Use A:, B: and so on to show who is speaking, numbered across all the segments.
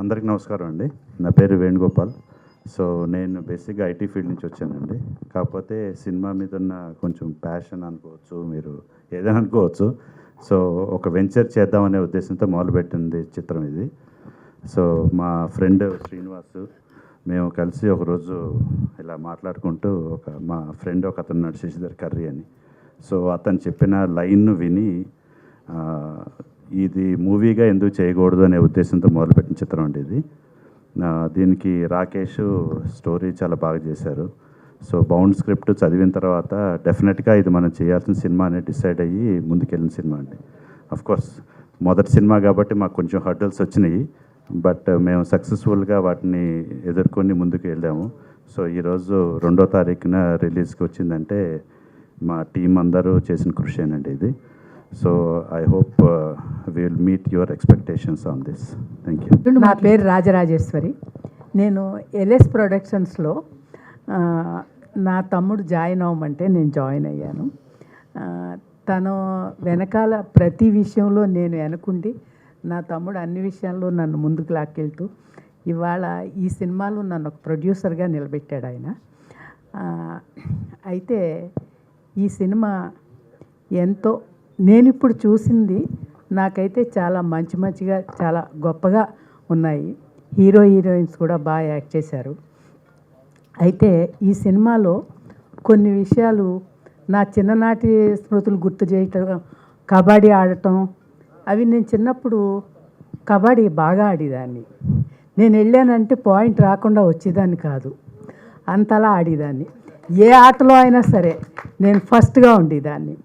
A: అందరికీ నమస్కారం అండి. నా పేరు వేణుగోపాల్. సో నేను బేసిక్గా ఐటీ ఫీల్డ్ నుంచి వచ్చానండి. కాకపోతే సినిమా మీద ఉన్న కొంచెం ప్యాషన్ అనుకోవచ్చు, మీరు ఏదైనా అనుకోవచ్చు. సో ఒక వెంచర్ చేద్దామనే ఉద్దేశంతో మొదలుపెట్టింది చిత్రం ఇది. సో మా ఫ్రెండ్ శ్రీనివాస్, మేము కలిసి ఒకరోజు ఇలా మాట్లాడుకుంటూ మా ఫ్రెండ్ ఒక అతను ఉన్నాడు శశిధర్ కర్రీ అని. సో అతను చెప్పిన లైన్ను విని ఇది మూవీగా ఎందుకు చేయకూడదు అనే ఉద్దేశంతో మొదలుపెట్టిన చిత్రం అండి ఇది. దీనికి రాకేష్ స్టోరీ చాలా బాగా చేశారు. సో బౌండ్ స్క్రిప్ట్ చదివిన తర్వాత డెఫినెట్గా ఇది మనం చేయాల్సిన సినిమా అని డిసైడ్ అయ్యి ముందుకెళ్ళిన సినిమా అండి. అఫ్కోర్స్ మొదటి సినిమా కాబట్టి మాకు కొంచెం హర్డల్స్ వచ్చినాయి, బట్ మేము సక్సెస్ఫుల్గా వాటిని ఎదుర్కొని ముందుకు వెళ్ళాము. సో ఈరోజు 2వ తారీఖున రిలీజ్కి వచ్చిందంటే మా టీం అందరూ చేసిన కృషి ఇది. So I hope will meet your expectations on this. Thank you.
B: నా పేరు రాజరాజేశ్వరి. నేను ఎల్ఎస్ ప్రొడక్షన్స్లో నా తమ్ముడు జాయిన్ అవ్వమంటే నేను జాయిన్ అయ్యాను. తను వెనకాల ప్రతి విషయంలో నేను వెనకుండి నా తమ్ముడు అన్ని విషయాల్లో నన్ను ముందుకు లాక్కెళ్తూ ఇవాళ ఈ సినిమాలో నన్ను ఒక ప్రొడ్యూసర్గా నిలబెట్టాడు ఆయన. అయితే ఈ సినిమా ఎంతో నేను ఇప్పుడు చూసింది నాకైతే చాలా మంచిగా చాలా గొప్పగా ఉన్నాయి. హీరో హీరోయిన్స్ కూడా బాగా యాక్ట్ చేశారు. అయితే ఈ సినిమాలో కొన్ని విషయాలు నా చిన్ననాటి స్మృతులు గుర్తు చేయటం, కబడ్డీ ఆడటం, అవి నేను చిన్నప్పుడు కబడ్డీ బాగా ఆడేదాన్ని. నేను వెళ్ళానంటే పాయింట్ రాకుండా వచ్చేదాన్ని కాదు, అంతలా ఆడేదాన్ని. ఏ ఆటలో అయినా సరే నేను ఫస్ట్గా ఉండేదాన్ని.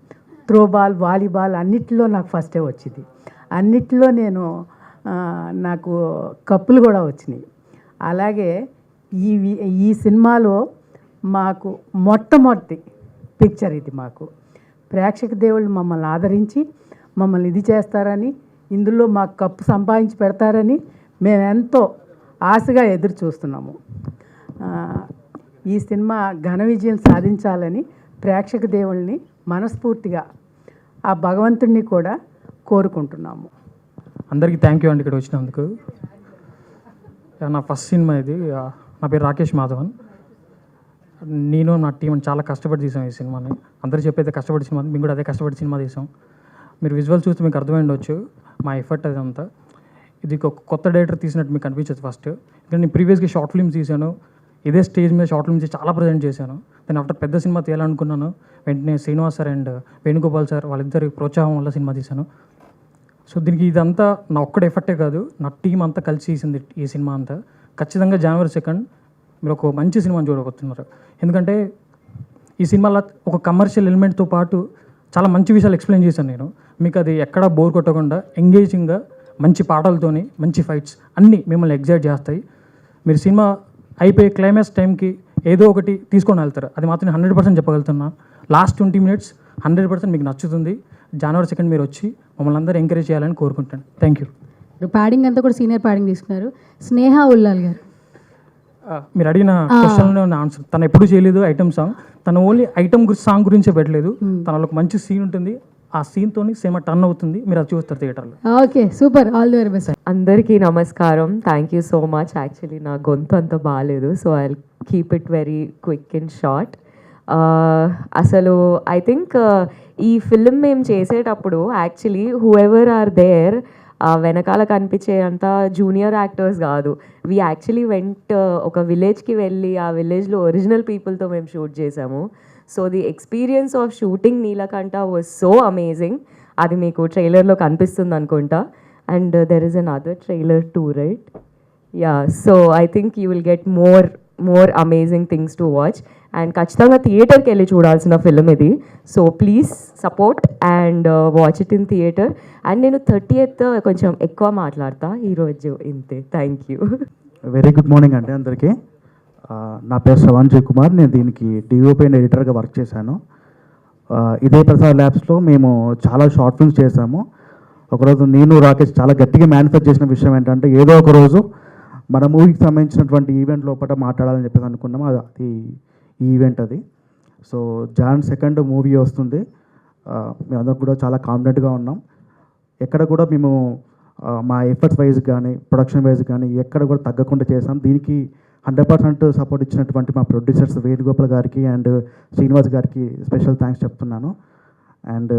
B: త్రోబాల్, వాలీబాల్ అన్నిటిలో నాకు ఫస్టే వచ్చింది. అన్నిటిలో నాకు కప్పులు కూడా వచ్చినాయి. అలాగే ఈ సినిమాలో మాకు మొట్టమొదటి పిక్చర్ ఇది. మాకు ప్రేక్షక దేవుళ్ళు మమ్మల్ని ఆదరించి మమ్మల్ని ఇది చేస్తారని, ఇందులో మాకు కప్పు సంపాదించి పెడతారని మేము ఎంతో ఆశగా ఎదురు చూస్తున్నాము. ఈ సినిమా ఘన విజయం సాధించాలని ప్రేక్షక దేవుళ్ళని మనస్ఫూర్తిగా ఆ భగవంతుడిని కూడా కోరుకుంటున్నాము.
C: అందరికీ థ్యాంక్ యూ అండి ఇక్కడ వచ్చినందుకు. నా ఫస్ట్ సినిమా ఇది. నా పేరు రాకేష్ మాధవన్. నేను నా టీం చాలా కష్టపడి తీసాం ఈ సినిమాని. అందరూ చెప్పేది కష్టపడి సినిమా, మేము కూడా అదే కష్టపడి సినిమా తీసాం. మీరు విజువల్ చూస్తే మీకు అర్థమై ఉండొచ్చు మా ఎఫర్ట్ అదంతా. ఇది ఒక కొత్త డైరెక్టర్ తీసినట్టు మీకు అనిపించదు ఫస్ట్. ఎందుకంటే నేను ప్రీవియస్గా షార్ట్ ఫిల్మ్స్ తీశాను, ఇదే స్టేజ్ మీద షార్ట్ ఫిల్మ్స్ చాలా ప్రజెంట్ చేశాను. దాని ఆఫ్టర్ పెద్ద సినిమా తీయాలనుకున్నాను. వెంటనే Srinivas sir and Venugopal sir వాళ్ళిద్దరి ప్రోత్సాహం వల్ల సినిమా తీశాను. సో దీనికి ఇదంతా నా ఒక్కడే ఎఫర్టే కాదు, నా టీం అంతా కలిసి తీసింది ఈ సినిమా అంతా. ఖచ్చితంగా January 2 మీరు ఒక మంచి సినిమాని చూడబోతున్నారు. ఎందుకంటే ఈ సినిమాలో ఒక కమర్షియల్ ఎలిమెంట్తో పాటు చాలా మంచి విషయాలు ఎక్స్ప్లెయిన్ చేశాను నేను. మీకు అది ఎక్కడా బోర్ కొట్టకుండా ఎంగేజింగ్గా మంచి పాటలతోని మంచి ఫైట్స్ అన్నీ మిమ్మల్ని ఎగ్జైట్ చేస్తాయి. మీరు సినిమా అయిపోయే క్లైమాక్స్ టైంకి ఏదో ఒకటి తీసుకొని వెళ్తారు. అది మాత్రం నేను 100% చెప్పగలుగుతున్నా. లాస్ట్ 20 minutes 100% మీకు నచ్చుతుంది. January 2 మీరు వచ్చి మమ్మల్ని అందరూ ఎంకరేజ్ చేయాలని కోరుకుంటాను. Thank you.
D: ప్యాడింగ్ అంతా కూడా సీనియర్ ప్యాడింగ్ తీసుకున్నారు. స్నేహ ఉల్లాల్ గారు,
C: మీరు అడిగిన క్వశ్చన్లో ఆన్సర్. తను ఎప్పుడు చేయలేదు ఐటమ్ సాంగ్. తను ఓన్లీ ఐటమ్ సాంగ్ గురించే పెట్టలేదు. తనలో ఒక మంచి సీన్ ఉంటుంది, ఆ సీన్తోని సినిమా టర్న్ అవుతుంది. మీరు అది చూస్తారు థియేటర్లో.
D: Okay, super, all the very best.
E: అందరికీ నమస్కారం. Thank you so much. Actually నా గొంతు అంత బాగాలేదు, so I keep it very quick and short. అసలు ఐ థింక్ ఈ ఫిల్మ్ మేము చేసేటప్పుడు actually whoever are there వెనకాల కనిపించే అంత జూనియర్ యాక్టర్స్ కాదు. వీ యాక్చువల్లీ వెంట్ ఒక విలేజ్కి వెళ్ళి ఆ విలేజ్లో ఒరిజినల్ పీపుల్తో మేము షూట్ చేసాము. So the experience of shooting Neelakanta was so amazing. అది మీకు ట్రైలర్లో కనిపిస్తుంది అనుకుంటా. And there is another trailer too, right? Yeah, so I think you will get more amazing things to watch. And ఖచ్చితంగా థియేటర్కి వెళ్ళి చూడాల్సిన ఫిల్మ్ ఇది. So please support and watch it in theatre. అండ్ నేను 30th కొంచెం ఎక్కువ మాట్లాడతా ఈరోజు, ఇంతే. Thank you.
F: Very good morning అండి అందరికీ. నా పేరు శ్రవణ్జయ్ కుమార్. నేను దీనికి డిఓపి అండ్ ఎడిటర్గా వర్క్ చేశాను. ఇదే ప్రసాద్ ల్యాబ్స్లో మేము చాలా షార్ట్ ఫిల్మ్స్ చేశాము. ఒకరోజు నేను రాకేష్ చాలా గట్టిగా మేనిఫెస్ట్ చేసిన విషయం ఏంటంటే ఏదో ఒక రోజు మన మూవీకి సంబంధించినటువంటి ఈవెంట్ లోపల మాట్లాడాలని చెప్పేసి అనుకున్నాము. అది ఈ ఈవెంట్ అది. సో January 2 మూవీ వస్తుంది. మేమందరం కూడా చాలా కాన్ఫిడెంట్గా ఉన్నాం. ఎక్కడ కూడా మేము మా ఎఫర్ట్స్ వైజ్ కానీ ప్రొడక్షన్ వైజ్ కానీ ఎక్కడ కూడా తగ్గకుండా చేసాం. దీనికి 100% సపోర్ట్ ఇచ్చినటువంటి మా ప్రొడ్యూసర్స్ వేణుగోపాల్ గారికి అండ్ శ్రీనివాస్ గారికి స్పెషల్ థ్యాంక్స్ చెప్తున్నాను. అండ్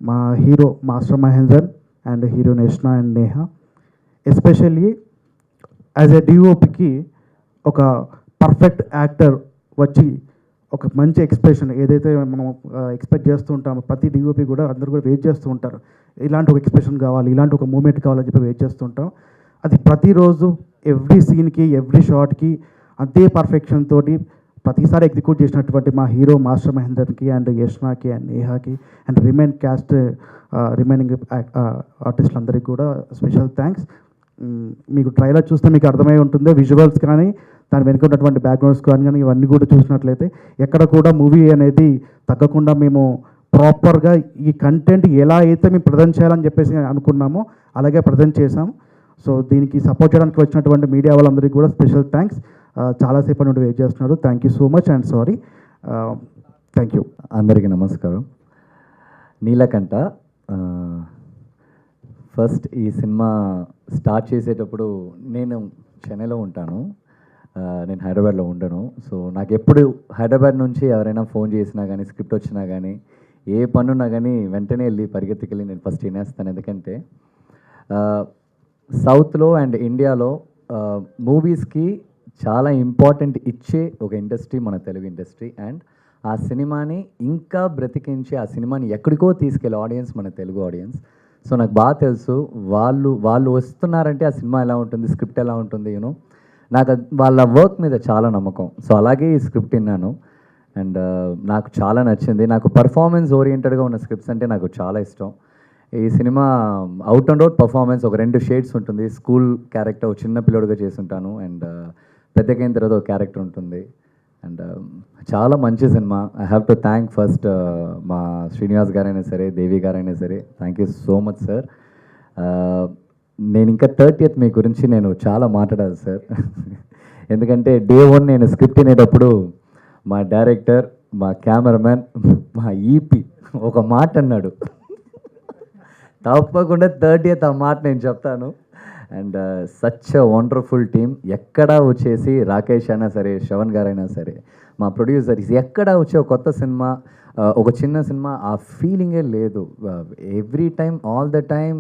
F: మా hero master Mahender and heroine Yashna and Neha, especially as a డిఓపికి ఒక పర్ఫెక్ట్ యాక్టర్ వచ్చి ఒక మంచి ఎక్స్ప్రెషన్ ఏదైతే మనం ఎక్స్పెక్ట్ చేస్తూ ఉంటామో, ప్రతి డిఓపి కూడా అందరూ కూడా వెయిట్ చేస్తూ ఉంటారు, ఇలాంటి ఒక ఎక్స్ప్రెషన్ కావాలి, ఇలాంటి ఒక మూమెంట్ కావాలని చెప్పి వెయిట్ చేస్తూ ఉంటాం. అది ప్రతిరోజు ఎవ్రీ సీన్కి ఎవ్రీ షాట్కి అదే పర్ఫెక్షన్ తోటి ప్రతిసారి ఎగ్జిక్యూట్ చేసినటువంటి మా హీరో మాస్టర్ మహేందర్కి అండ్ యష్నాకి అండ్ నేహాకి అండ్ రిమైనింగ్ ఆర్టిస్టులందరికీ కూడా స్పెషల్ థ్యాంక్స్. మీకు ట్రైలర్ చూస్తే మీకు అర్థమై ఉంటుంది, విజువల్స్ కానీ దాని వెనుక ఉన్నటువంటి బ్యాక్గ్రౌండ్స్ కానీ ఇవన్నీ కూడా చూసినట్లయితే ఎక్కడ కూడా మూవీ అనేది తగ్గకుండా మేము ప్రాపర్గా ఈ కంటెంట్ ఎలా అయితే మేము ప్రజెంట్ చేయాలని చెప్పేసి అనుకున్నామో అలాగే ప్రజెంట్ చేసాం. సో దీనికి సపోర్ట్ చేయడానికి వచ్చినటువంటి మీడియా వాళ్ళందరికీ కూడా స్పెషల్ థ్యాంక్స్. చాలాసేపు నుండి వెయిట్ చేస్తున్నారు. Thank you so much and sorry. Thank you.
G: అందరికీ నమస్కారం. నీలకంఠ, ఫస్ట్ ఈ సినిమా స్టార్ట్ చేసేటప్పుడు నేను చెన్నైలో ఉంటాను, నేను హైదరాబాద్లో ఉండను. సో నాకు ఎప్పుడు హైదరాబాద్ నుంచి ఎవరైనా ఫోన్ చేసినా కానీ స్క్రిప్ట్ వచ్చినా కానీ ఏ పనున్నా కానీ వెంటనే వెళ్ళి పరిగెత్తుకెళ్ళి నేను ఫస్ట్ వినేస్తాను. ఎందుకంటే సౌత్లో అండ్ ఇండియాలో మూవీస్కి చాలా ఇంపార్టెంట్ ఇచ్చే ఒక ఇండస్ట్రీ మన తెలుగు ఇండస్ట్రీ. అండ్ ఆ సినిమాని ఇంకా బ్రతికించి ఆ సినిమాని ఎక్కడికో తీసుకెళ్ళే ఆడియన్స్ మన తెలుగు ఆడియన్స్. సో నాకు బాగా తెలుసు వాళ్ళు వస్తున్నారంటే ఆ సినిమా ఎలా ఉంటుంది, స్క్రిప్ట్ ఎలా ఉంటుంది, యూనో నాకు వాళ్ళ వర్క్ మీద చాలా నమ్మకం. సో అలాగే ఈ స్క్రిప్ట్ విన్నాను అండ్ నాకు చాలా నచ్చింది. నాకు పర్ఫార్మెన్స్ ఓరియంటెడ్గా ఉన్న స్క్రిప్ట్స్ అంటే నాకు చాలా ఇష్టం. ఈ cinema out and out performance, ఒక 2 షేడ్స్ ఉంటుంది. స్కూల్ క్యారెక్టర్ చిన్న పిల్లోడుగా చేసుంటాను అండ్ పెద్దగైన తర్వాత ఒక క్యారెక్టర్ ఉంటుంది. అండ్ చాలా మంచి cinema. I have to thank first మా శ్రీనివాస్ గారైనా సరే, దేవి గారైనా సరే, thank you so much sir. నేను ఇంకా 30th మీ గురించి నేను చాలా మాట్లాడాలి సార్. ఎందుకంటే డే 1 నేను స్క్రిప్ట్ వినేటప్పుడు మా డైరెక్టర్, మా కెమెరామ్యాన్, మా ఈపీ ఒక మాట అన్నాడు, తప్పకుండా 30th ఆ మాట నేను చెప్తాను. And such a wonderful team. ఎక్కడా వచ్చేసి రాకేష్ అయినా సరే, శ్రవణ్ గారైనా సరే, మా ప్రొడ్యూసర్స్ ఎక్కడా వచ్చే ఒక కొత్త సినిమా, ఒక చిన్న సినిమా ఆ ఫీలింగే లేదు. Every time, all the time,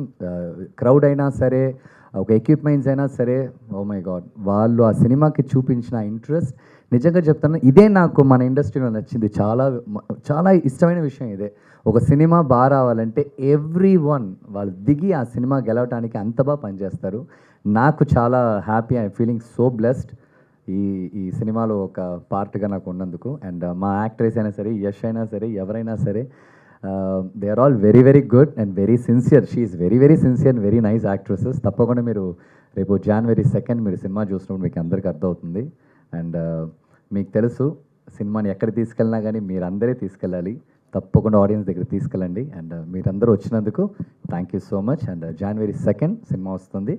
G: crowd అయినా సరే, ఒక ఎక్విప్మెంట్స్ అయినా సరే, ఓ మై గాడ్, వాళ్ళు ఆ సినిమాకి చూపించిన ఇంట్రెస్ట్ నిజంగా చెప్తాను, ఇదే నాకు మన ఇండస్ట్రీలో నచ్చింది. చాలా చాలా ఇష్టమైన విషయం ఇదే. ఒక సినిమా బాగా రావాలంటే ఎవ్రీ వన్ వాళ్ళు దిగి ఆ సినిమా గెలవడానికి అంత బాగా పనిచేస్తారు. నాకు చాలా happy, I feeling so blessed ఈ సినిమాలో ఒక పార్ట్గా నాకు ఉన్నందుకు. అండ్ మా యాక్ట్రెస్ అయినా సరే, యష్ అయినా సరే, ఎవరైనా సరే, they are all very very good and very sincere. She is very very sincere and very nice actresses. తప్పకుండా మీరు రేపు January 2 మీరు సినిమా చూసినప్పుడు మీకు అందరికీ అర్థమవుతుంది. అండ్ మీకు తెలుసు, సినిమాని ఎక్కడ తీసుకెళ్ళినా కానీ మీరందరే తీసుకెళ్ళాలి. తప్పకుండా ఆడియన్స్ దగ్గర తీసుకెళ్ళండి. అండ్ మీరందరూ వచ్చినందుకు thank you so much. And January 2 cinema వస్తుంది,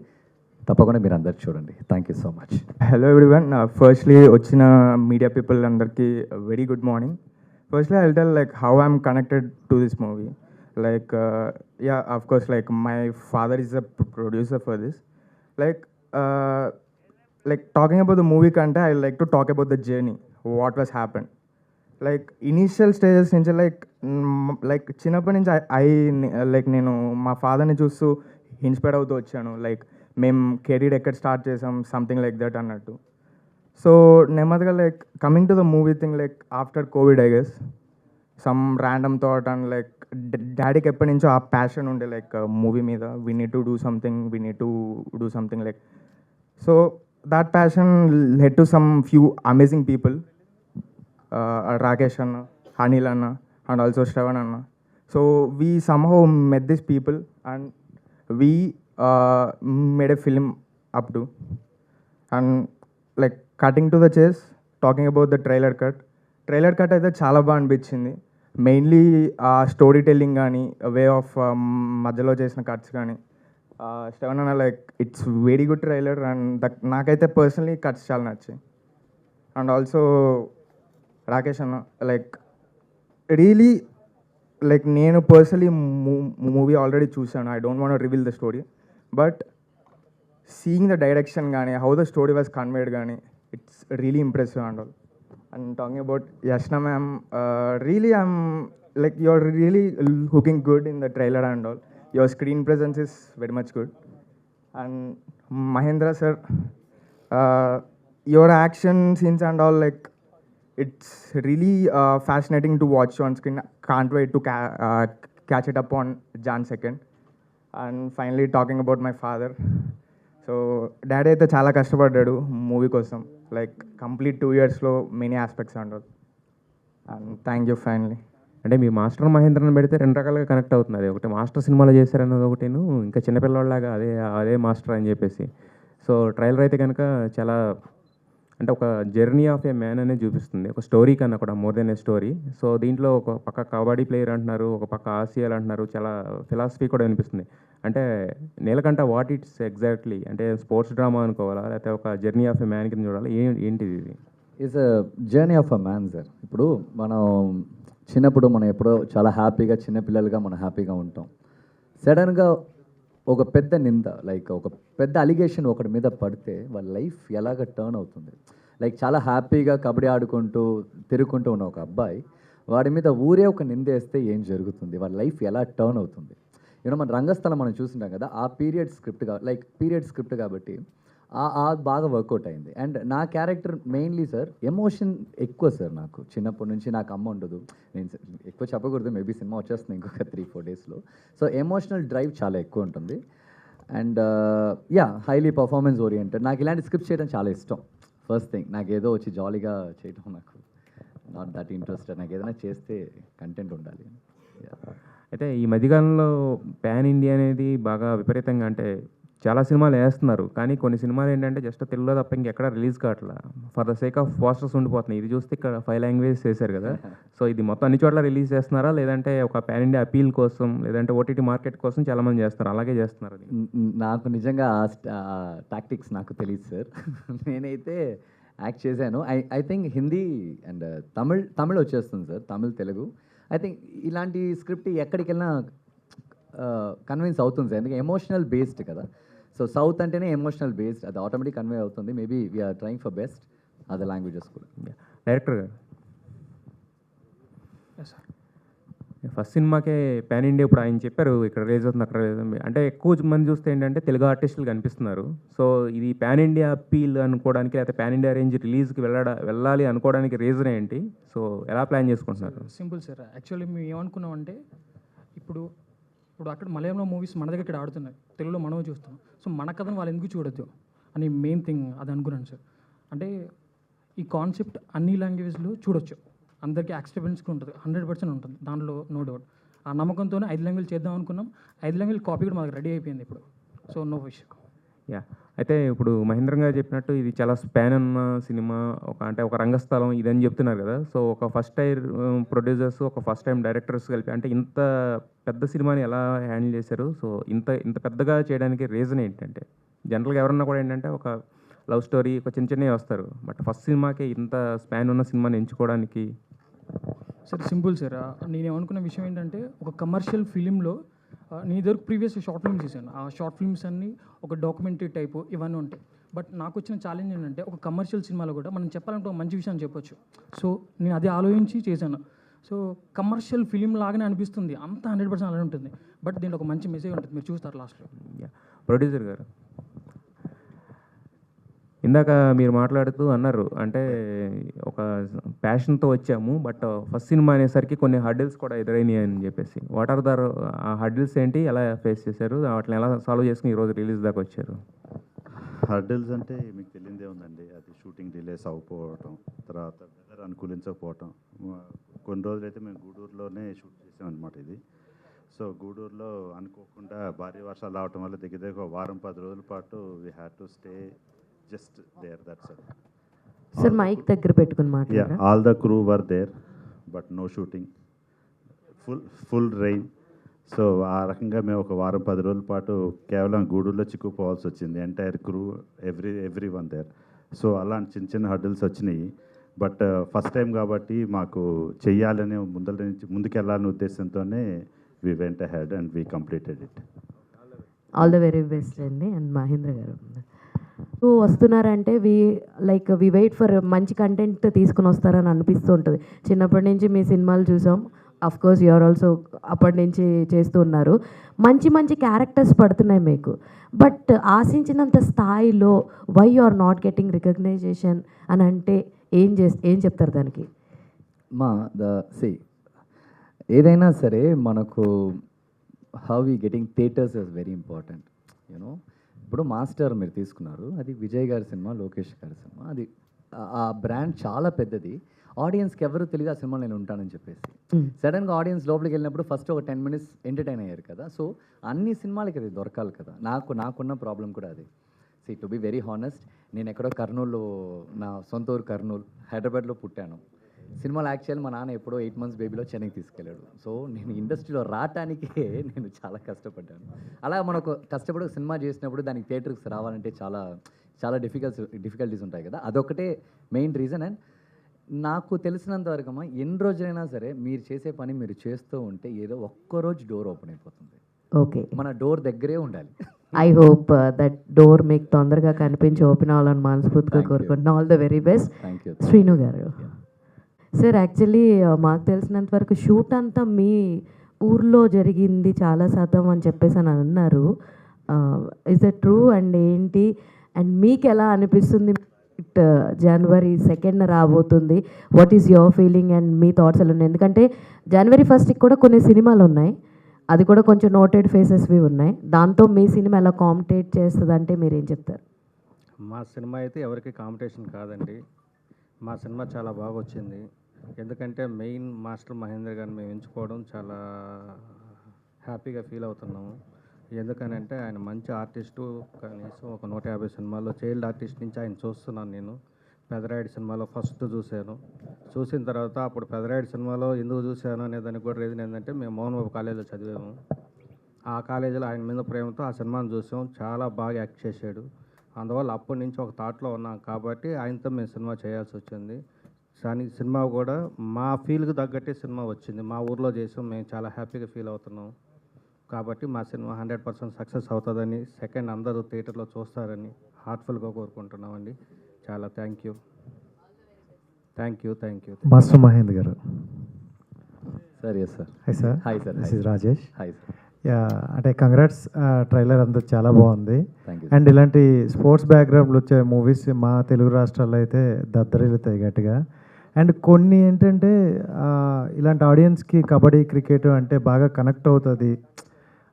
G: తప్పకుండా మీరు అందరు చూడండి. Thank you so much.
H: Hello everyone. Firstly వచ్చిన మీడియా పీపుల్ అందరికీ very good morning. Firstly I'll tell like how I'm connected to this movie. Like yeah, of course, like my father is a producer for this. Like talking about the movie content, I like to talk about the journey, what was happened. Like initial stages నుంచి like చిన్నప్పటి నుంచి like నేను మా ఫాదర్ని చూస్తూ inspire అవుతూ వచ్చాను. Like మేము కెరీర్ ఎక్కడ స్టార్ట్ చేసాం, సంథింగ్ లైక్ దట్ అన్నట్టు. సో నెమ్మదిగా like coming to the movie thing, like after Covid I guess some random thought and like డాడీకి ఎప్పటి నుంచో ఆ ప్యాషన్ ఉండే లైక్ మూవీ మీద. We need to do something like. So that passion led to some few amazing people, Rakesh Anna, Anil Anna, and also Shravan Anna. So we somehow met these people and we made a film up to. And like cutting to the chase, talking about the trailer cut అయితే చాలా బాగా అనిపించింది. Mainly ఆ story telling కానీ, way of మధ్యలో చేసిన cuts కానీ, శ్రవణ్ అన్న like it's very good trailer. And నాకైతే పర్సనలీ కట్స్ చాలా నచ్చాయి. అండ్ ఆల్సో రాకేష్ అన్న లైక్ రియలీ లైక్ నేను పర్సనలీ మూవీ ఆల్రెడీ చూశాను. I don't want reveal the story, but seeing the direction కానీ how the story was conveyed కానీ it's really impressive and all. And talking about Yashna ma'am, really I'm like you're really looking good in the trailer and all. Your screen presence is very much good. And Mahendra sir, your action scenes and all, like it's really fascinating to watch on screen. Can't wait to catch it up on Jan 2nd. And finally talking about my father. So daddy అయితే చాలా కష్టపడ్డాడు movie కోసం, like complete 2 yearsలో many aspects and all. And thank you finally.
I: అంటే మీ master మహేంద్రని పెడితే 2 రకాలుగా connect అవుతుంది. అది ఒకటి మాస్టర్ సినిమాలో చేశారన్నది ఒకటిను, ఇంకా చిన్నపిల్లవాళ్ళలాగా అదే మాస్టర్ అని చెప్పేసి. సో ట్రైలర్ అయితే కనుక చాలా అంటే ఒక జర్నీ ఆఫ్ ఏ మ్యాన్ అనేది చూపిస్తుంది, ఒక స్టోరీ కన్నా కూడా మోర్ దెన్ ఏ స్టోరీ. సో దీంట్లో ఒక పక్క కబడ్డీ ప్లేయర్ అంటున్నారు, ఒక పక్క ఆసియాలు అంటున్నారు, చాలా ఫిలాసఫీ కూడా అనిపిస్తుంది. అంటే నీలకంఠ వాట్ ఇట్స్ ఎగ్జాక్ట్లీ, అంటే స్పోర్ట్స్ డ్రామా అనుకోవాలా లేకపోతే ఒక జర్నీ ఆఫ్ ఏ మ్యాన్ కింద చూడాలా, ఏంటిది ఇది?
G: Is a journey of a man sir. ఇప్పుడు మనం చిన్నప్పుడు మనం ఎప్పుడో చాలా హ్యాపీగా చిన్నపిల్లలుగా మనం హ్యాపీగా ఉంటాం. సడన్గా ఒక పెద్ద నింద, లైక్ ఒక పెద్ద అలిగేషన్ ఒకటి మీద పడితే వాళ్ళ లైఫ్ ఎలాగ టర్న్ అవుతుంది. లైక్ చాలా హ్యాపీగా కబడ్డీ ఆడుకుంటూ తిరుగుకుంటూ ఉన్న ఒక అబ్బాయి వాడి మీద ఊరే ఒక నిందేస్తే ఏం జరుగుతుంది, వాళ్ళ లైఫ్ ఎలా టర్న్ అవుతుంది. మన రంగస్థలం మనం చూస్తుంటాం కదా, ఆ పీరియడ్ స్క్రిప్ట్ కాబట్టి బాగా వర్కౌట్ అయింది. అండ్ నా క్యారెక్టర్ మెయిన్లీ సార్ ఎమోషన్ ఎక్కువ సార్. నాకు చిన్నప్పటి నుంచి నాకు అమ్మ ఉండదు, నేను ఎక్కువ చెప్పకూడదు, మేబీ సినిమా వచ్చేస్తుంది ఇంకొక 3-4 daysలో. సో ఎమోషనల్ డ్రైవ్ చాలా ఎక్కువ ఉంటుంది. And highly performance oriented. నాకు ఇలాంటి స్క్రిప్ట్ చేయడం చాలా ఇష్టం. ఫస్ట్ థింగ్, నాకు ఏదో వచ్చి జాలీగా చేయడం నాకు నాట్ దట్ ఇంట్రెస్టెడ్. నాకు ఏదైనా చేస్తే కంటెంట్ ఉండాలి.
I: అయితే ఈ మధ్యకాలంలో పాన్ ఇండియా అనేది బాగా విపరీతంగా, అంటే చాలా సినిమాలు వేస్తున్నారు, కానీ కొన్ని సినిమాలు ఏంటంటే జస్ట్ తెలుగులో తప్ప ఇంకెక్కడ రిలీజ్ కావట్లా, for the sake of posters ఉండిపోతున్నాయి. ఇది చూస్తే ఇక్కడ 5 languages చేశారు కదా, సో ఇది మొత్తం అన్ని చోట్ల రిలీజ్ చేస్తున్నారా, లేదంటే ఒక పాన్ ఇండియా అపీల్ కోసం, లేదంటే ఓటీటీ మార్కెట్ కోసం చాలామంది చేస్తున్నారు, అలాగే చేస్తున్నారు?
G: నాకు నిజంగా టాక్టిక్స్ నాకు తెలియదు సార్. నేనైతే యాక్ట్ చేశాను. I think Hindi and Tamil వచ్చేస్తుంది sir, Tamil Telugu. I think ఇలాంటి స్క్రిప్ట్ ఎక్కడికి వెళ్ళినా కన్విన్స్ అవుతుంది సార్, ఎందుకంటే ఎమోషనల్ బేస్డ్ కదా. సో సౌత్ అంటేనే ఎమోషనల్ బేస్డ్, అది ఆటోమేటిక్ కన్వే అవుతుంది. Maybe we're trying for best other languages కూడా.
I: డైరెక్టర్ గారు, ఫస్ట్ సినిమాకే పాన్ ఇండియా, ఇప్పుడు ఆయన చెప్పారు ఇక్కడ రిలీజ్ అవుతుంది అక్కడ రిలీజ్ అవుతుంది, అంటే ఎక్కువ మంది చూస్తే ఏంటంటే తెలుగు ఆర్టిస్టులు కనిపిస్తున్నారు. సో ఇది పాన్ ఇండియా అపీల్ అనుకోవడానికి, లేకపోతే పాన్ ఇండియా రేంజ్ రిలీజ్కి వెళ్ళాలి అనుకోవడానికి రీజన్ ఏంటి? సో ఎలా ప్లాన్ చేసుకుంటున్నారు?
C: సింపుల్ సార్, యాక్చువల్లీ మేము ఏమనుకున్నామంటే ఇప్పుడు అక్కడ మలయాళంలో మూవీస్ మన దగ్గర ఇక్కడ ఆడుతున్నాయి, తెలుగులో మనం చూస్తున్నాం. సో మన కథను వాళ్ళు ఎందుకు చూడొద్దు అని మెయిన్ థింగ్ అది అనుకున్నాను సార్. అంటే ఈ కాన్సెప్ట్ అన్ని లాంగ్వేజ్లో చూడొచ్చు, అందరికీ యాక్సెప్టెన్స్గా ఉంటుంది, 100% ఉంటుంది, దాంట్లో నో డౌట్. ఆ నమ్మకంతోనే 5 languages చేద్దాం అనుకున్నాం. 5 language కాపీ కూడా మాకు రెడీ అయిపోయింది ఇప్పుడు. సో నో విషయం.
I: అయితే ఇప్పుడు మహేంద్రన్ గారు చెప్పినట్టు ఇది చాలా స్పాన్ ఉన్న సినిమా, ఒక రంగస్థలం ఇదని చెప్తున్నారు కదా. సో ఒక ఫస్ట్ టైం ప్రొడ్యూసర్స్, ఒక ఫస్ట్ టైం డైరెక్టర్స్ కలిపి అంటే ఇంత పెద్ద సినిమాని ఎలా హ్యాండిల్ చేశారు? సో ఇంత పెద్దగా చేయడానికి రీజన్ ఏంటంటే, జనరల్గా ఎవరన్నా కూడా ఏంటంటే ఒక లవ్ స్టోరీ, ఒక చిన్నవి వస్తారు, బట్ ఫస్ట్ సినిమాకే ఇంత స్పాన్ ఉన్న సినిమాని ఎంచుకోవడానికి?
C: సార్ సింపుల్ సార్, నేను ఏమనుకున్న విషయం ఏంటంటే ఒక కమర్షియల్ ఫిలింలో నేను ఇద్దరు ప్రీవియస్ షార్ట్ ఫిల్మ్స్ చేశాను. ఆ షార్ట్ ఫిల్మ్స్ అన్నీ ఒక డాక్యుమెంటరీ టైపు ఇవన్నీ ఉంటాయి. బట్ నాకు వచ్చిన ఛాలెంజ్ ఏంటంటే ఒక కమర్షియల్ సినిమాలో కూడా మనం చెప్పాలంటే ఒక మంచి విషయం చెప్పొచ్చు. సో నేను అదే ఆలోచించి చేశాను. సో కమర్షియల్ ఫిలిం లాగానే అనిపిస్తుంది, అంత 100% అలానే ఉంటుంది, బట్ దీంట్లో ఒక మంచి మెసేజ్ ఉంటుంది, మీరు చూస్తారు లాస్ట్లో.
I: ప్రొడ్యూసర్ గారు, ఇందాక మీరు మాట్లాడుతూ అన్నారు అంటే ఒక ప్యాషన్తో వచ్చాము, బట్ ఫస్ట్ సినిమా అనేసరికి కొన్ని హర్డిల్స్ కూడా ఎదురైనాయి అని చెప్పేసి. వాట్ ఆర్ ఆ హర్డిల్స్ ఏంటి, ఎలా ఫేస్ చేశారు, వాటిని ఎలా సాల్వ్ చేసుకుని ఈరోజు రిలీజ్ దాకా వచ్చారు?
A: హర్డిల్స్ అంటే మీకు తెలియదే ఉందండి, అది షూటింగ్ డిలేస్ అవ్వకపోవటం, తర్వాత వెదర్ అనుకూలించకపోవటం. కొన్ని రోజులైతే మేము గూడూరులోనే షూట్ చేసామన్నమాట ఇది. సో గూడూరులో అనుకోకుండా భారీ వర్షాలు రావటం వల్ల దగ్గర ఒక 10 రోజుల పాటు we had to stay just there, that's it.
E: Sir, mic దగ్గర పెట్టుకొని మాట్లాడరా?
A: Yeah, all the crew were there, but no shooting. Full rain. So ఆ రకంగా మేము ఒక 10 రోజుల పాటు కేవలం గూడూరులో చిక్కుపోవాల్సి వచ్చింది, entire crew, everyone there. So అలాంటి చిన్న హర్డిల్స్ వచ్చినాయి. బట్ ఫస్ట్ టైం కాబట్టి మాకు చెయ్యాలనే ముందుకెళ్ళాలనే ఉద్దేశంతోనే we went ahead and we completed it.
E: All the very best అండి. అండ్ మహేంద్ర గారు వస్తున్నారంటే వి వెయిట్ ఫర్ మంచి కంటెంట్ తీసుకుని వస్తారని అనిపిస్తూ ఉంటుంది. చిన్నప్పటి నుంచి మీ సినిమాలు చూసాం, అఫ్ కోర్స్ యూఆర్ ఆల్సో అప్పటి నుంచి చేస్తూ ఉన్నారు. మంచి మంచి క్యారెక్టర్స్ పడుతున్నాయి మీకు. బట్ ఆశించినంత స్థాయిలో why you are not getting recognition అని అంటే ఏం చెప్తారు దానికి?
G: ఏదైనా సరే మనకు how we getting theatres is very important. You know ఇప్పుడు మాస్టర్ మీరు తీసుకున్నారు, అది విజయ్ గారి సినిమా, లోకేష్ గారి సినిమా. అది ఆ బ్రాండ్ చాలా పెద్దది. ఆడియన్స్కి ఎవరు తెలియదు ఆ సినిమా నేను ఉంటానని చెప్పేసి. సడన్గా ఆడియన్స్ లోపలికి వెళ్ళినప్పుడు ఫస్ట్ ఒక 10 minutes ఎంటర్టైన్ అయ్యారు కదా. సో అన్ని సినిమాలకి అది దొరకాలి కదా. నాకున్న ప్రాబ్లం కూడా అది. టు బి వెరీ హానెస్ట్, నేను ఎక్కడో కర్నూలు, నా సొంత ఊరు కర్నూలు, హైదరాబాద్లో పుట్టాను. సినిమాలో యాక్చువల్ మా నాన్న ఎప్పుడో 8 months బేబీలో చెన్నైకి తీసుకెళ్ళాడు. సో నేను ఇండస్ట్రీలో రావటానికే నేను చాలా కష్టపడ్డాను. అలా మనకు కష్టపడి ఒక సినిమా చేసినప్పుడు దానికి థియేటర్కి రావాలంటే చాలా చాలా డిఫికల్టీస్ ఉంటాయి కదా. అదొకటే మెయిన్ రీజన్. అండ్ నాకు తెలిసినంత వరకు అమ్మా, ఎన్ని రోజులైనా సరే మీరు చేసే పని మీరు చేస్తూ ఉంటే ఏదో ఒక్కరోజు డోర్ ఓపెన్ అయిపోతుంది.
E: ఓకే,
G: మన డోర్ దగ్గరే ఉండాలి.
E: ఐ హోప్ దట్ డోర్ మీకు తొందరగా కనిపించి ఓపెన్ అవ్వాలని మనస్ఫూర్తిగా కోరుకుంటున్నాను. All the very best.
G: Thank you.
E: Srinu గారు సార్, యాక్చువల్లీ మాకు తెలిసినంత వరకు షూట్ అంతా మీ ఊర్లో జరిగింది చాలా శాతం అని చెప్పేసి అని అన్నారు. Is that true? అండ్ ఏంటి, అండ్ మీకు ఎలా అనిపిస్తుంది? January 2nd రాబోతుంది. What is your feeling and me thoughts ఎలా ఉన్నాయి? ఎందుకంటే January 1st కూడా కొన్ని సినిమాలు ఉన్నాయి, అది కూడా కొంచెం నోటెడ్ ఫేసెస్వి ఉన్నాయి. దాంతో మీ సినిమా ఎలా కాంపిటేట్ చేస్తుంది అంటే మీరేం చెప్తారు?
J: మా సినిమా అయితే ఎవరికి కాంపిటీషన్ కాదండి. మా సినిమా చాలా బాగా వచ్చింది. ఎందుకంటే మెయిన్ మాస్టర్ మహేంద్ర గారిని మేము ఎంచుకోవడం చాలా హ్యాపీగా ఫీల్ అవుతున్నాము. ఎందుకనంటే ఆయన మంచి ఆర్టిస్టు. కనీసం ఒక 150 సినిమాల్లో చైల్డ్ ఆర్టిస్ట్ నుంచి ఆయన చూస్తున్నాను నేను. పెదరాయుడు సినిమాలో ఫస్ట్ చూశాను. చూసిన తర్వాత అప్పుడు పెదరాయుడు సినిమాలో ఎందుకు చూశాను అనే దానికి కూడా రీజన్ ఏంటంటే, మేము మోహన్ బాబు కాలేజీలో చదివాము. ఆ కాలేజీలో ఆయన మీద ప్రేమతో ఆ సినిమాను చూసాం. చాలా బాగా యాక్ట్ చేశాడు. అందువల్ల అప్పటి నుంచి ఒక థాట్లో ఉన్నాం కాబట్టి ఆయనతో మేము సినిమా చేయాల్సి వచ్చింది. కానీ సినిమా కూడా మా ఫీల్కి తగ్గట్టే సినిమా వచ్చింది. మా ఊర్లో చేసాం, మేము చాలా హ్యాపీగా ఫీల్ అవుతున్నాం. కాబట్టి మా సినిమా 100% సక్సెస్ అవుతుందని, సెకండ్ అందరూ థియేటర్లో చూస్తారని హార్ట్ఫుల్గా కోరుకుంటున్నామండి. చాలా థ్యాంక్ యూ.
K: మాస్టర్ మహేంద్ర గారు.
G: Sir yes sir.
K: Hi sir.
G: Hi sir.
K: This is Rajesh.
G: Hi sir.
K: Yeah, అంటే కంగ్రాట్స్, ట్రైలర్ అంతా చాలా బాగుంది.
G: Thank you.
K: అండ్ ఇలాంటి స్పోర్ట్స్ బ్యాక్గ్రౌండ్లో వచ్చే మూవీస్ మా తెలుగు రాష్ట్రాల్లో అయితే దద్దరిల్లుతాయి గట్టిగా. అండ్ కొన్ని ఏంటంటే ఇలాంటి ఆడియన్స్కి కబడ్డీ, క్రికెట్ అంటే బాగా కనెక్ట్ అవుతుంది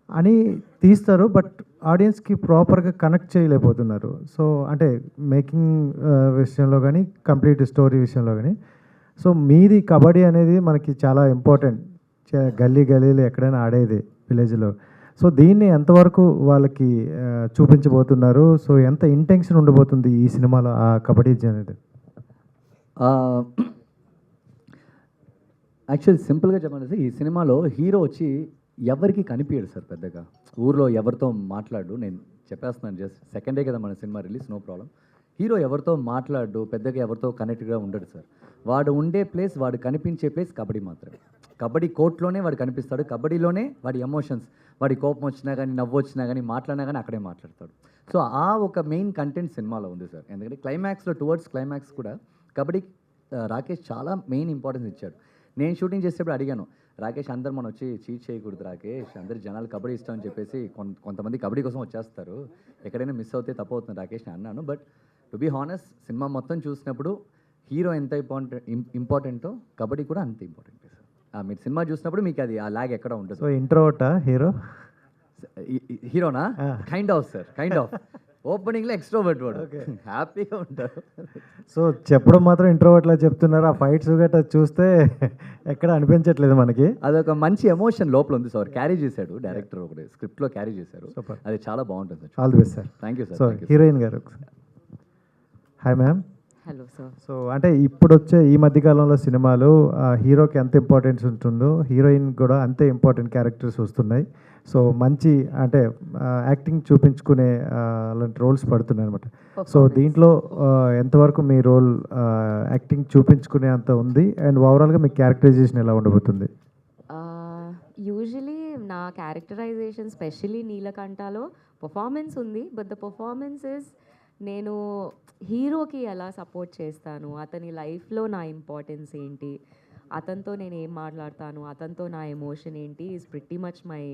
K: అని తీస్తారు, బట్ ఆడియన్స్కి ప్రాపర్గా కనెక్ట్ చేయలేకపోతున్నారు. సో అంటే మేకింగ్ విషయంలో కానీ, కంప్లీట్ స్టోరీ విషయంలో కానీ. సో మీది కబడ్డీ అనేది మనకి చాలా ఇంపార్టెంట్. గల్లీలో ఎక్కడైనా ఆడేది విలేజ్లో. సో దీన్ని ఎంతవరకు వాళ్ళకి చూపించబోతున్నారు? సో ఎంత ఇంటెన్షన్ ఉండబోతుంది ఈ సినిమాలో ఆ కబడ్డీ అనేది?
G: యాక్చువల్లీ సింపుల్గా చెప్పాలంటే ఈ సినిమాలో హీరో వచ్చి ఎవరికి కనిపించడు సార్ పెద్దగా. ఊర్లో ఎవరితో మాట్లాడు, నేను చెప్పేస్తున్నాను, జస్ట్ సెకండ్ డే కదా మన cinema release, no problem. Hero ఎవరితో మాట్లాడు, పెద్దగా ఎవరితో కనెక్ట్గా ఉండడు సార్. వాడు ఉండే ప్లేస్, వాడు కనిపించే ప్లేస్ కబడ్డీ మాత్రమే. కబడ్డీ కోర్టులోనే వాడు కనిపిస్తాడు. కబడ్డీలోనే వాడి ఎమోషన్స్, వాడి కోపం వచ్చినా కానీ, నవ్వు వచ్చినా కానీ, మాట్లాడినా కానీ అక్కడే మాట్లాడతాడు. సో ఆ ఒక మెయిన్ కంటెంట్ సినిమాలో ఉంది సార్. ఎందుకంటే క్లైమాక్స్లో, టువర్డ్స్ క్లైమాక్స్ కూడా కబడ్డీ రాకేష్ చాలా మెయిన్ ఇంపార్టెన్స్ ఇచ్చాడు. నేను షూటింగ్ చేసేటప్పుడు అడిగాను, రాకేష్ అందరు మనం వచ్చి చీట్ చేయకూడదు రాకేష్, అందరు జనాలు కబడ్డీ ఇష్టం అని చెప్పేసి కొంతమంది కబడ్డీ కోసం వచ్చేస్తారు, ఎక్కడైనా మిస్ అవుతే తప్పు అవుతుంది రాకేష్ అని అన్నాను. But to be honest, cinema మొత్తం చూసినప్పుడు హీరో ఎంత ఇంపార్టెంటో కబడ్డీ కూడా అంత ఇంపార్టెంట్ సార్. మీరు సినిమా చూసినప్పుడు మీకు అది ఆ లాగ్ ఎక్కడ ఉంటుంది.
K: సో ఇంట్రోవర్టా
G: హీరోనా? Kind of sir, kind of. ఓపెనింగ్లో ఎక్స్ట్రోవర్ట్ వాడు, హ్యాపీగా ఉంటారు.
K: సో చెప్పడం మాత్రం ఇంట్రోవర్ట్లా చెప్తున్నారు. ఆ ఫైట్స్ గట్రా చూస్తే ఎక్కడ అనిపించట్లేదు మనకి.
G: అదొక మంచి ఎమోషన్ లోపల ఉంది సార్. క్యారీ చేశాడు డైరెక్టర్, ఒకటి స్క్రిప్ట్లో క్యారీ చేశారు. అది చాలా బాగుంటుంది sir.
K: All the best sir.
G: Thank you sir.
K: So heroine గారు. Hi ma'am.
E: Hello sir.
K: So అంటే ఇప్పుడు వచ్చే ఈ మధ్యకాలంలో సినిమాలు హీరోకి ఎంత ఇంపార్టెన్స్ ఉంటుందో హీరోయిన్ కూడా అంతే ఇంపార్టెంట్ క్యారెక్టర్స్ వస్తున్నాయి. సో మంచి అంటే యాక్టింగ్ చూపించుకునే అలాంటి రోల్స్ పడుతున్నాయి అనమాట. సో దీంట్లో ఎంతవరకు మీ రోల్ యాక్టింగ్ చూపించుకునే అంత ఉంది? అండ్ ఓవరాల్గా మీ క్యారెక్టరైజేషన్ ఎలా ఉండబోతుంది?
E: యూజువలీ నా క్యారెక్టరైజేషన్ స్పెషలీ నీలకంఠలో పర్ఫార్మెన్స్ ఉంది, బట్ ద పర్ఫార్మెన్స్ ఇస్ నేను హీరోకి ఎలా సపోర్ట్ చేస్తాను, అతని లైఫ్లో నా ఇంపార్టెన్స్ ఏంటి, అతనితో నేను ఏం మాట్లాడతాను, అతనితో నా ఎమోషన్ ఏంటి is pretty much my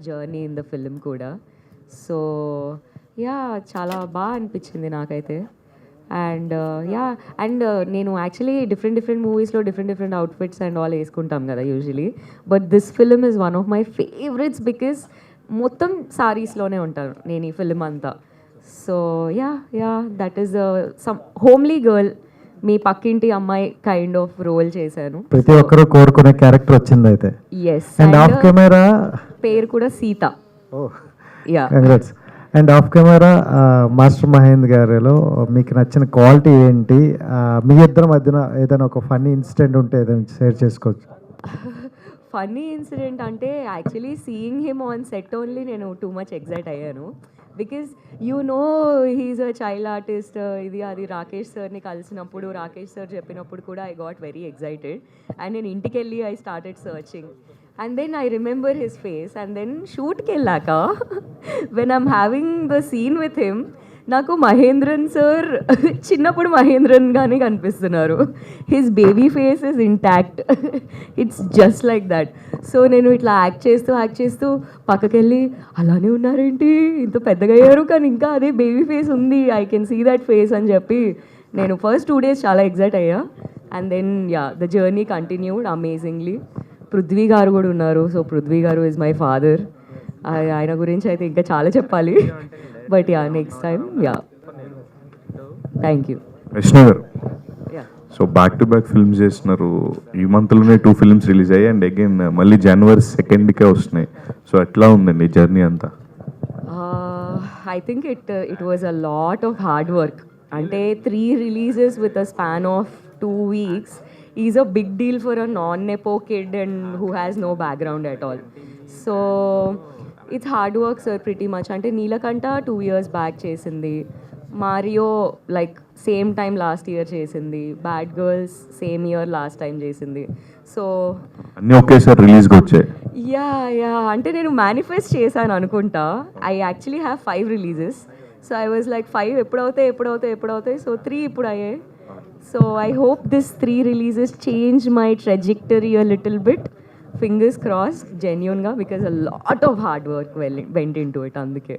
E: journey in the film కూడా. సో యా చాలా బాగా అనిపించింది నాకైతే. అండ్ అండ్ నేను యాక్చువల్లీ డిఫరెంట్ మూవీస్లో డిఫరెంట్ అవుట్ఫిట్స్ అండ్ ఆల్ వేసుకుంటాం కదా usually, but this film is one of my favourites because మొత్తం సారీస్లోనే ఉంటాను నేను ఈ ఫిల్మ్ అంతా. So that is some homely girl, మీ పక్కింటి అమ్మాయి కైండ్ ఆఫ్ రోల్ చేశాను.
K: ప్రతి ఒక్కరు కోరుకునే క్యారెక్టర్ వచ్చింది అయితే.
E: ఎస్,
K: అండ్ ఆఫ్ కెమెరా
E: పేరు కూడా Sita. Yeah,
K: congrats. And of camera master Mahendra గారిలో మీకు నచ్చిన క్వాలిటీ ఏంటి? మీ ఇద్దరి మధ్యన ఏదైనా ఒక ఫన్నీ ఇన్సిడెంట్ ఉంటే ఏదైనా షేర్ చేసుకోవచ్చు.
E: ఫన్నీ ఇన్సిడెంట్ అంటే actually seeing him on set only నేను టూ మచ్ ఎగ్జైట్ అయ్యాను. Because he's a child artist. ఇది అది రాకేష్ సార్ని కలిసినప్పుడు రాకేష్ సార్ చెప్పినప్పుడు కూడా I got very excited. And నేను ఇంటికి వెళ్ళి I started searching. And then I remember his face. And then shoot ke laka, when I'm having the scene with him, నాకు మహేంద్రన్ సార్ చిన్నప్పుడు మహేంద్రన్ గానే కనిపిస్తున్నారు. His baby face is intact, it's just like that. So నేను ఇట్లా act చేస్తూ పక్కకెళ్ళి అలానే ఉన్నారేంటి, ఇంత పెద్దగా అయ్యారు కానీ ఇంకా అదే బేబీ ఫేస్ ఉంది, I can see that face అని చెప్పి నేను ఫస్ట్ 2 days చాలా ఎగ్జైట్ అయ్యా. And then the journey continued amazingly. Prithvi గారు కూడా ఉన్నారు. సో పృథ్వీ గారు ఈజ్ మై ఫాదర్. ఆయన గురించి అయితే ఇంకా చాలా చెప్పాలి, but next time. Thank you.
L: Vishnu గారు, so back to back films చేస్తున్నారు. ఈ మంత్లోనే 2 films రిలీజ్ అయ్యాయి అండ్ అగైన్ మళ్ళీ January 2nd వస్తున్నాయి. సో ఎట్లా ఉందండి జర్నీ అంతా?
E: I think it was a lot of hard work. అంటే 3 releases with a span of 2 weeks is a big deal for a non-nepo kid and who has no background at all. So it's hard work, sir, pretty much. Ante Neelakanta 2 years back chesindi, Mario like same time last year chesindi, Bad Girls same year last time chesindi. So
L: అన్నీ ఒకేసారి రిలీజ్కి వచ్చాయి.
E: Yeah అంటే నేను manifest చేశాను అనుకుంటా. I actually have 5 releases. So I was like 5 ఎప్పుడవుతాయి. So 3 ఇప్పుడు అయ్యాయి. So I hope this 3 releases change my trajectory a little bit. Fingers crossed, genuine ga, because a lot of hard work went into it అందుకే.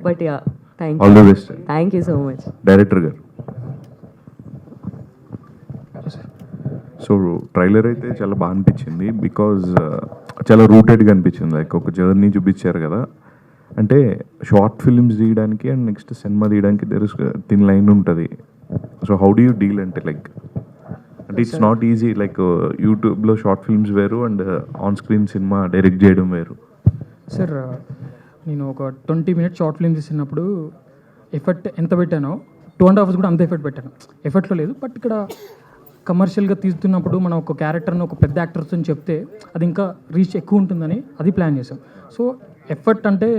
E: But yeah, thank you.
L: All the best.
E: Thank you so much.
L: Director గారు, so trailer అయితే చాలా బాగా అనిపించింది because చాలా రూటెడ్గా అనిపించింది. Like ఒక journey చూపించారు కదా. అంటే షార్ట్ ఫిల్మ్స్ తీయడానికి అండ్ నెక్స్ట్ సినిమా తీయడానికి దెర్ ఇస్ థిన్ లైన్ ఉంటుంది. So how do you deal అంటే ఇట్స్ నాట్ ఈజీ. లైక్ యూట్యూబ్లో షార్ట్ ఫిల్మ్స్ వేరు and on screen cinema direct చేయడం వేరు.
C: సార్ నేను ఒక 20 minutes షార్ట్ ఫిల్మ్ తీసినప్పుడు ఎఫర్ట్ ఎంత పెట్టానో 2.5 hours కూడా అంత ఎఫర్ట్ పెట్టాను. ఎఫర్ట్లో లేదు, బట్ ఇక్కడ కమర్షియల్గా తీస్తున్నప్పుడు మనం ఒక క్యారెక్టర్ని ఒక పెద్ద యాక్టర్తో చెప్తే అది ఇంకా రీచ్ ఎక్కువ ఉంటుందని అది ప్లాన్ చేసాం. సో ఎఫర్ట్ అంటే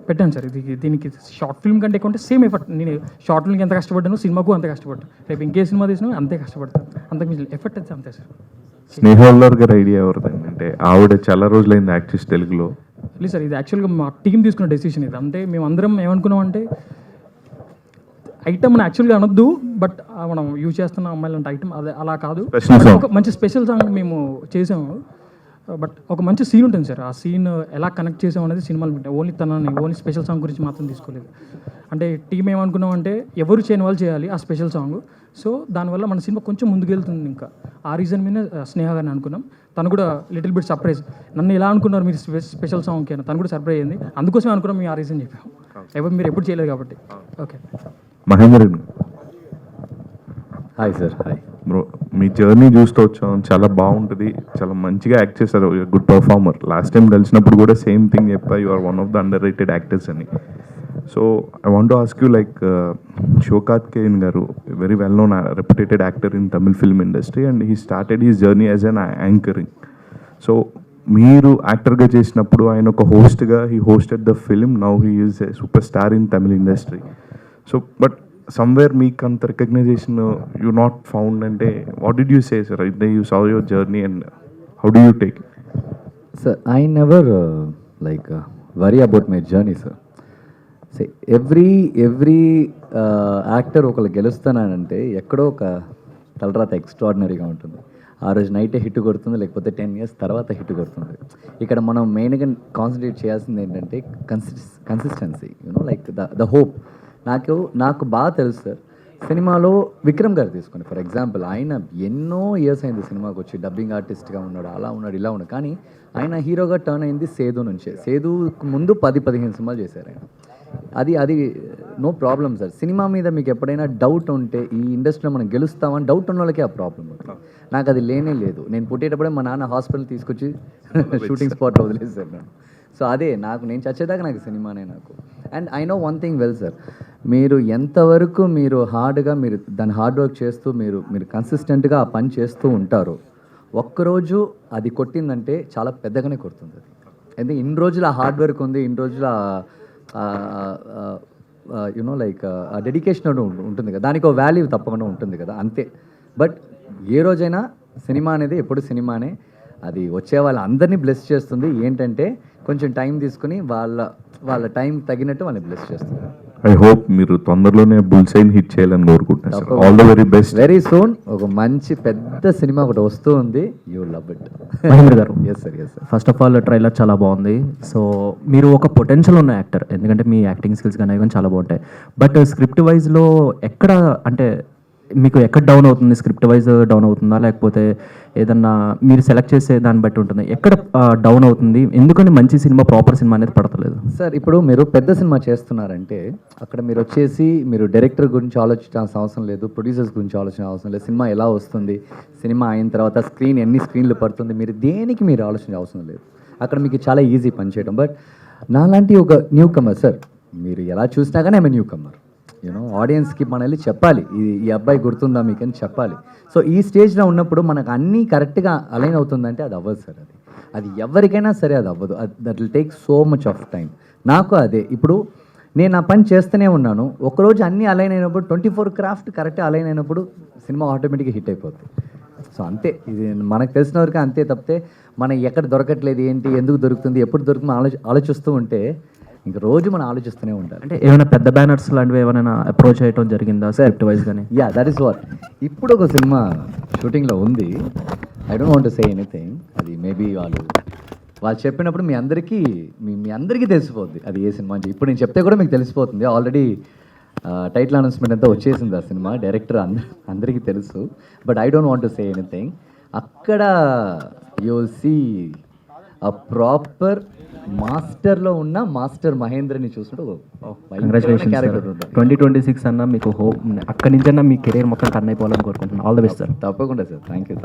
C: పెట్టాను సార్. దీనికి షార్ట్ ఫిల్మ్ కంటే ఎక్కువ అంటే సేమ్ ఎఫర్ట్. నేను షార్ట్ ఫిల్మ్కి ఎంత కష్టపడ్డాను సినిమాకు అంతే కష్టపడ్డాను. రేపు ఇంకే సినిమా తీసినా అంతే కష్టపడతాను. అంతకు మించి ఎఫర్ట్ అయితే అంతే సార్.
L: స్నేహల్లార్ గారి ఐడియా ఎవరిదండి? అంటే ఆవిడ చాలా రోజులైంది యాక్ట్ చేసి తెలుగులో.
C: లేదు సార్, ఇది యాక్చువల్గా మా టీం తీసుకున్న డెసిషన్ ఇది. అంటే మేము అందరం ఏమనుకున్నాం అంటే ఐటమ్ మనం యాక్చువల్గా అనొద్దు, బట్ మనం యూజ్ చేస్తున్న అమ్మాయిలు అంటే ఐటమ్ అదే అలా కాదు. ఒక మంచి స్పెషల్ సాంగ్ మేము చేసాము, బట్ ఒక మంచి సీన్ ఉంటుంది సార్. ఆ సీన్ ఎలా కనెక్ట్ చేసాం అనేది సినిమాలు ఉంటాయి. ఓన్లీ స్పెషల్ సాంగ్ గురించి మాత్రం తీసుకోలేదు. అంటే టీం ఏమనుకున్నాం అంటే ఎవరు చేయని వాళ్ళు చేయాలి ఆ స్పెషల్ సాంగ్. సో దానివల్ల మన సినిమా కొంచెం ముందుకెళ్తుంది. ఇంకా ఆ రీజన్ మీద స్నేహ గారిని అనుకున్నాం. తను కూడా లిటిల్ బిట్ సర్ప్రైజ్. నన్ను ఎలా అనుకున్నారు మీరు స్పెషల్ సాంగ్కి అని తను కూడా సర్ప్రైజ్ అయింది. అందుకోసం అనుకున్నాం మేము ఆ రీజన్ చెప్పాము. మీరు ఎప్పుడు చేయలేదు కాబట్టి. Okay
L: Mahendran,
G: hi sir. Hi
L: bro, మీ జర్నీ చూస్తూ వచ్చాం. చాలా బాగుంటుంది, చాలా మంచిగా యాక్ట్ చేశారు. Good performer. లాస్ట్ టైం కలిసినప్పుడు కూడా సేమ్ థింగ్ చెప్పా, you are one of the underrated actors అని. So I want to ask you, like Sivakarthikeyan గారు, very well known reputated actor in Tamil film industry and he started his journey as an anchoring. So మీరు యాక్టర్గా చేసినప్పుడు ఆయన ఒక హోస్ట్గా he hosted the film. Now he is a super star in Tamil industry. So but somewhere మీకు అంత recognition you not found అంటే what did you say sir? అంటే you saw your journey and how do you take?
G: Sir, I never worry about my journey, sir. See, every actor ఒకళ్ళు గెలుస్తున్నానంటే ఎక్కడో ఒక తలరాత ఎక్స్ట్రాడినరీగా ఉంటుంది. ఆ రోజు నైటే హిట్ కొడుతుంది, లేకపోతే 10 years తర్వాత హిట్ కొడుతుంది. ఇక్కడ మనం మెయిన్గా కాన్సన్ట్రేట్ చేయాల్సింది ఏంటంటే కన్సిస్టెన్సీ, ద హోప్. నాకు బాగా తెలుసు సార్, సినిమాలో విక్రమ్ గారు తీసుకోండి ఫర్ ఎగ్జాంపుల్. ఆయన ఎన్నో ఇయర్స్ అయింది సినిమాకి వచ్చి, డబ్బింగ్ ఆర్టిస్ట్గా ఉన్నాడు, అలా ఉన్నాడు, ఇలా ఉన్నాడు. కానీ ఆయన హీరోగా టర్న్ అయింది సేదు నుంచే. సేదుకు ముందు 10-15 సినిమాలు చేశారు ఆయన. అది నో ప్రాబ్లం సార్. సినిమా మీద మీకు ఎప్పుడైనా డౌట్ ఉంటే, ఈ ఇండస్ట్రీలో మనం గెలుస్తామని డౌట్ ఉన్న వాళ్ళకే ఆ ప్రాబ్లం ఉంటుంది. నాకు అది లేనే లేదు. నేను పుట్టేటప్పుడే మా నాన్న హాస్పిటల్ తీసుకొచ్చి షూటింగ్ స్పాట్లో వదిలేసారు నన్ను. సో అదే నేను చచ్చేదాకా నాకు సినిమానే నాకు. And I know one thing well sir, మీరు ఎంతవరకు మీరు హార్డ్గా దాన్ని హార్డ్ వర్క్ చేస్తూ మీరు కన్సిస్టెంట్గా ఆ పని చేస్తూ ఉంటారో, ఒక్కరోజు అది కొట్టిందంటే చాలా పెద్దగానే కొడుతుంది అది. ఎందుకంటే ఇన్ని రోజులు ఆ హార్డ్ వర్క్ ఉంది, ఇన్ని రోజులు ఆ డెడికేషన్ ఉంటుంది కదా, దానికి ఒక వాల్యూ తప్పకుండా ఉంటుంది కదా, అంతే. బట్ ఏ రోజైనా సినిమా అనేది ఎప్పుడు సినిమానే. అది వచ్చే వాళ్ళందరినీ బ్లెస్ చేస్తుంది. ఏంటంటే కొంచెం టైం తీసుకుని వాళ్ళ టైం తగినట్టు వాళ్ళని బ్లెస్ చేస్తుంది.
L: ఐ హోప్ మీరు తొందరలోనే బుల్సైన్ హిట్ చేయాలని కోరుకుంటున్నాను. All the very best.
G: Very soon ఒక మంచి పెద్ద సినిమా ఒకటి వస్తూ ఉంది. You love it.
M: మహేంద్ర గారు,
G: yes sir.
M: First of all trailer చాలా బాగుంది. సో మీరు ఒక పొటెన్షియల్ ఉన్న యాక్టర్, ఎందుకంటే మీ యాక్టింగ్ స్కిల్స్ కానీ ఇవన్నీ చాలా బాగుంటాయి. బట్ స్క్రిప్ట్ వైజ్లో ఎక్కడ అంటే మీకు ఎక్కడ డౌన్ అవుతుంది? స్క్రిప్ట్ వైజ్ డౌన్ అవుతుందా, లేకపోతే ఏదన్నా మీరు సెలెక్ట్ చేసే దాన్ని బట్టి ఉంటుంది? ఎక్కడ డౌన్ అవుతుంది? ఎందుకని మంచి సినిమా, ప్రాపర్ సినిమా అనేది పడతలేదు?
G: సార్, ఇప్పుడు మీరు పెద్ద సినిమా చేస్తున్నారంటే అక్కడ మీరు డైరెక్టర్ గురించి ఆలోచించాల్సిన అవసరం లేదు, ప్రొడ్యూసర్స్ గురించి ఆలోచించాల్సిన అవసరం లేదు. సినిమా ఎలా వస్తుంది, సినిమా అయిన తర్వాత ఎన్ని స్క్రీన్లు పడుతుంది, మీరు ఆలోచించాల్సిన అవసరం లేదు. అక్కడ మీకు చాలా ఈజీ పని చేయడం. బట్ నాలాంటి ఒక న్యూ కమర్ సార్, మీరు ఎలా చూసినా కానీ ఐఎమ్ న్యూ కమర్. ఆడియన్స్కి మనం వెళ్ళి చెప్పాలి, ఈ అబ్బాయి గుర్తుందా మీకు అని చెప్పాలి. సో ఈ స్టేజ్లో ఉన్నప్పుడు మనకు అన్నీ కరెక్ట్గా అలైన్ అవుతుందంటే అది అవ్వదు సార్. అది ఎవరికైనా సరే అది అవ్వదు. That will take so much of time. నాకు అదే ఇప్పుడు నేను ఆ పని చేస్తూనే ఉన్నాను. ఒకరోజు అన్నీ అలైన్ అయినప్పుడు 24 క్రాఫ్ట్ కరెక్ట్గా అలైన్ అయినప్పుడు సినిమా ఆటోమేటిక్గా హిట్ అయిపోతుంది. సో అంతే, ఇది మనకు తెలిసిన వరకు అంతే. తప్పితే మనం ఎక్కడ దొరకట్లేదు, ఏంటి, ఎందుకు దొరుకుతుంది, ఎప్పుడు దొరుకుతుంది ఆలోచిస్తూ ఉంటే ఇంకా రోజు మనం ఆలోచిస్తూనే ఉంటారు.
M: అంటే ఏమైనా పెద్ద బ్యానర్స్ లాంటివి ఏమైనా అప్రోచ్ చేయడం జరిగిందా స్క్రిప్ట్ వైజ్ కానీ?
G: Yeah, that is what. ఇప్పుడు ఒక సినిమా షూటింగ్లో ఉంది. I don't want to say anything. అది మేబీ వాళ్ళు చెప్పినప్పుడు మీ అందరికీ తెలిసిపోద్ది అది ఏ సినిమా అని. ఇప్పుడు నేను చెప్తే కూడా మీకు తెలిసిపోతుంది. ఆల్రెడీ టైటిల్ అనౌన్స్మెంట్ అంతా వచ్చేసింది ఆ సినిమా. డైరెక్టర్ అందరికీ తెలుసు. But I don't want to say anything. అక్కడ యూ విల్ సీ ఆ ప్రాపర్ మాస్టర్లో ఉన్న మాస్టర్ మహేంద్రని చూసినట్టు
M: కంగ్రాచులేషన్స్ సార్. 2026 అన్న మీకు హోప్, అక్కడి నుంచన్నా మీ కెరీర్ మొత్తం టర్న్ అయిపోవాలని కోరుకుంటున్నాను. All the best sir.
G: తప్పకుండా సార్. Thank you.